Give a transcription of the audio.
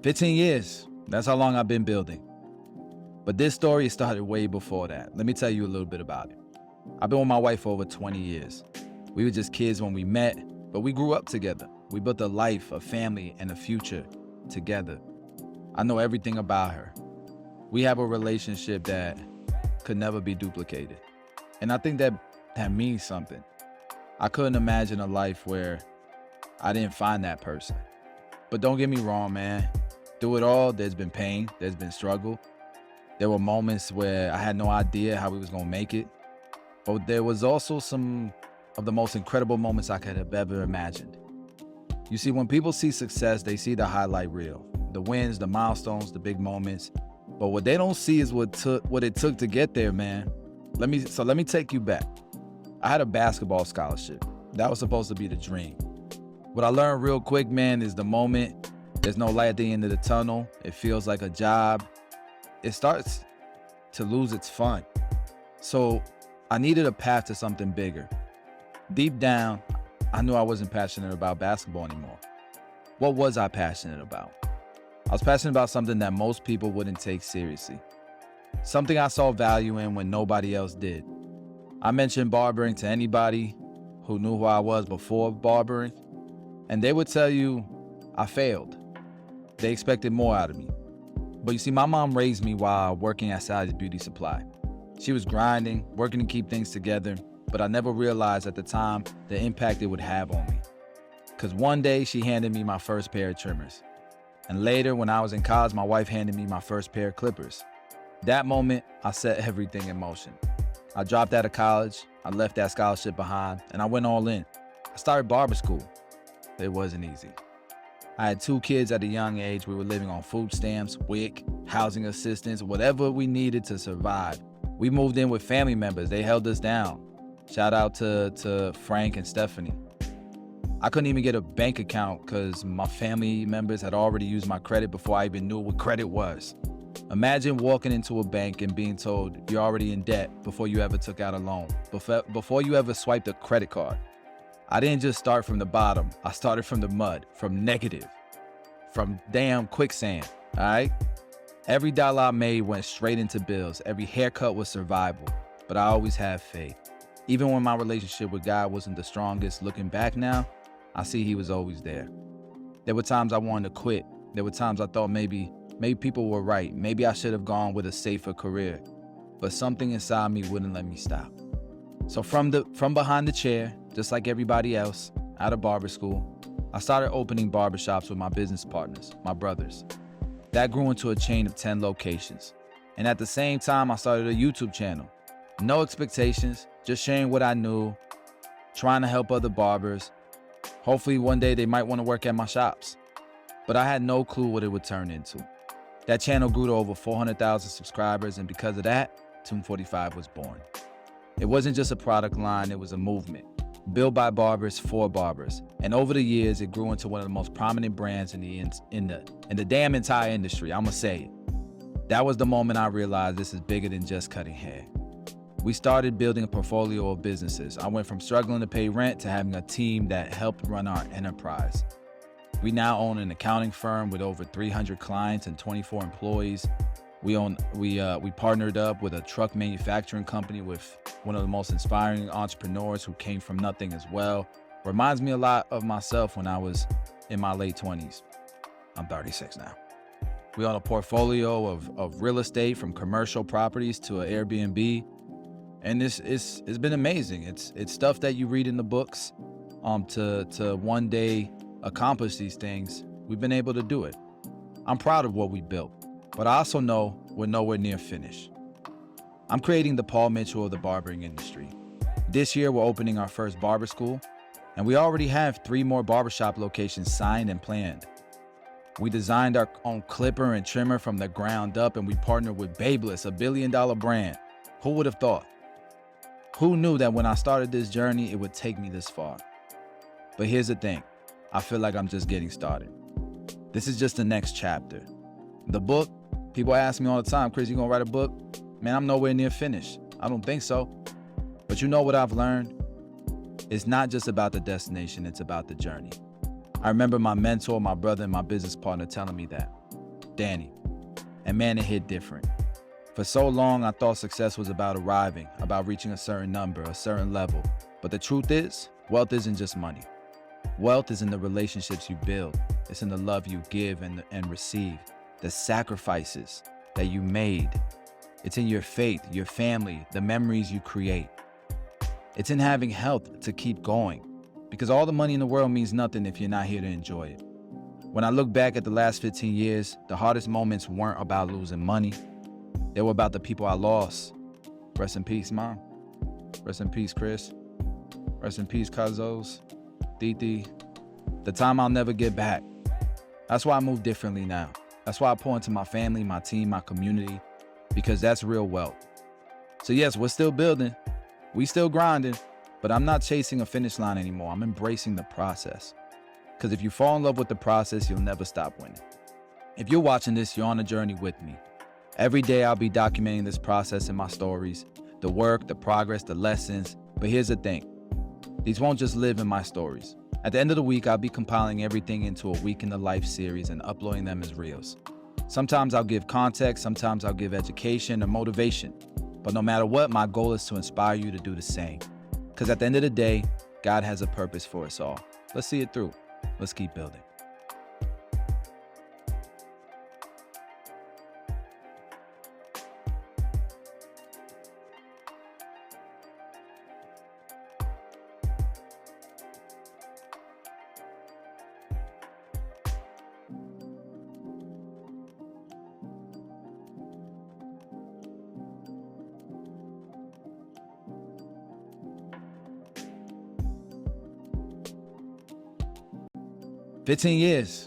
15 years. That's how long I've been building. But this story started way before that. Let me tell you a little bit about it. I've been with my wife for over 20 years. We were just kids when we met, but we grew up together. We built a life, a family, and a future together. I know everything about her. We have a relationship that could never be duplicated. And I think that means something. I couldn't imagine a life where I didn't find that person. But don't get me wrong, man. Through it all, there's been pain, there's been struggle. There were moments where I had no idea how we was gonna make it. But there was also some of the most incredible moments I could have ever imagined. You see, when people see success, they see the highlight reel, the wins, the milestones, the big moments. But what they don't see is what it took to get there, man. Let me take you back. I had a basketball scholarship. That was supposed to be the dream. What I learned real quick, man, is the moment there's no light at the end of the tunnel, it feels like a job, it starts to lose its fun. So I needed a path to something bigger. Deep down, I knew I wasn't passionate about basketball anymore. What was I passionate about? I was passionate about something that most people wouldn't take seriously. Something I saw value in when nobody else did. I mentioned barbering to anybody who knew who I was before barbering, and they would tell you I failed. They expected more out of me. But you see, my mom raised me while working at Sally's Beauty Supply. She was grinding, working to keep things together, but I never realized at the time the impact it would have on me. Because one day she handed me my first pair of trimmers. And later, when I was in college, my wife handed me my first pair of clippers. That moment, I set everything in motion. I dropped out of college, I left that scholarship behind, and I went all in. I started barber school. It wasn't easy. I had 2 kids at a young age. We were living on food stamps, WIC, housing assistance, whatever we needed to survive. We moved in with family members. They held us down. Shout out to Frank and Stephanie. I couldn't even get a bank account because my family members had already used my credit before I even knew what credit was. Imagine walking into a bank and being told you're already in debt before you ever took out a loan, before you ever swiped a credit card. I didn't just start from the bottom. I started from the mud, from negative, from damn quicksand, all right? Every dollar I made went straight into bills. Every haircut was survival, but I always had faith. Even when my relationship with God wasn't the strongest, looking back now, I see he was always there. There were times I wanted to quit. There were times I thought maybe people were right. Maybe I should have gone with a safer career, but something inside me wouldn't let me stop. So from behind the chair, just like everybody else, out of barber school, I started opening barbershops with my business partners, my brothers. That grew into a chain of 10 locations. And at the same time, I started a YouTube channel. No expectations, just sharing what I knew, trying to help other barbers. Hopefully one day they might want to work at my shops. But I had no clue what it would turn into. That channel grew to over 400,000 subscribers, and because of that, Tomb 45 was born. It wasn't just a product line, it was a movement. Built by barbers for barbers. And over the years, it grew into one of the most prominent brands in the damn entire industry, I'ma say it. That was the moment I realized this is bigger than just cutting hair. We started building a portfolio of businesses. I went from struggling to pay rent to having a team that helped run our enterprise. We now own an accounting firm with over 300 clients and 24 employees. We partnered up with a truck manufacturing company with one of the most inspiring entrepreneurs who came from nothing as well. Reminds me a lot of myself when I was in my late 20s. I'm 36 now. We own a portfolio of real estate, from commercial properties to an Airbnb. And it's been amazing. It's stuff that you read in the books. To one day accomplish these things, we've been able to do it. I'm proud of what we built, but I also know we're nowhere near finished. I'm creating the Paul Mitchell of the barbering industry. This year, we're opening our first barber school, and we already have 3 more barbershop locations signed and planned. We designed our own clipper and trimmer from the ground up, and we partnered with Babeless, a $1 billion brand. Who would have thought? Who knew that when I started this journey, it would take me this far? But here's the thing. I feel like I'm just getting started. This is just the next chapter. The book, people ask me all the time, Chris, you gonna write a book? Man, I'm nowhere near finished. I don't think so. But you know what I've learned? It's not just about the destination, it's about the journey. I remember my mentor, my brother, and my business partner telling me that. Danny. And man, it hit different. For so long, I thought success was about arriving, about reaching a certain number, a certain level. But the truth is, wealth isn't just money. Wealth is in the relationships you build. It's in the love you give and receive, the sacrifices that you made. It's in your faith, your family, the memories you create. It's in having health to keep going, because all the money in the world means nothing if you're not here to enjoy it. When I look back at the last 15 years, the hardest moments weren't about losing money. They were about the people I lost. Rest in peace, Mom. Rest in peace, Chris. Rest in peace, Cuzos, Titi. The time I'll never get back. That's why I move differently now. That's why I pour into my family, my team, my community, because that's real wealth. So yes, we're still building. We still grinding, but I'm not chasing a finish line anymore. I'm embracing the process. Because if you fall in love with the process, you'll never stop winning. If you're watching this, you're on a journey with me. Every day I'll be documenting this process in my stories, the work, the progress, the lessons. But here's the thing. These won't just live in my stories. At the end of the week, I'll be compiling everything into a Week in the Life series and uploading them as reels. Sometimes I'll give context, sometimes I'll give education or motivation. But no matter what, my goal is to inspire you to do the same. Because at the end of the day, God has a purpose for us all. Let's see it through. Let's keep building. "15 years.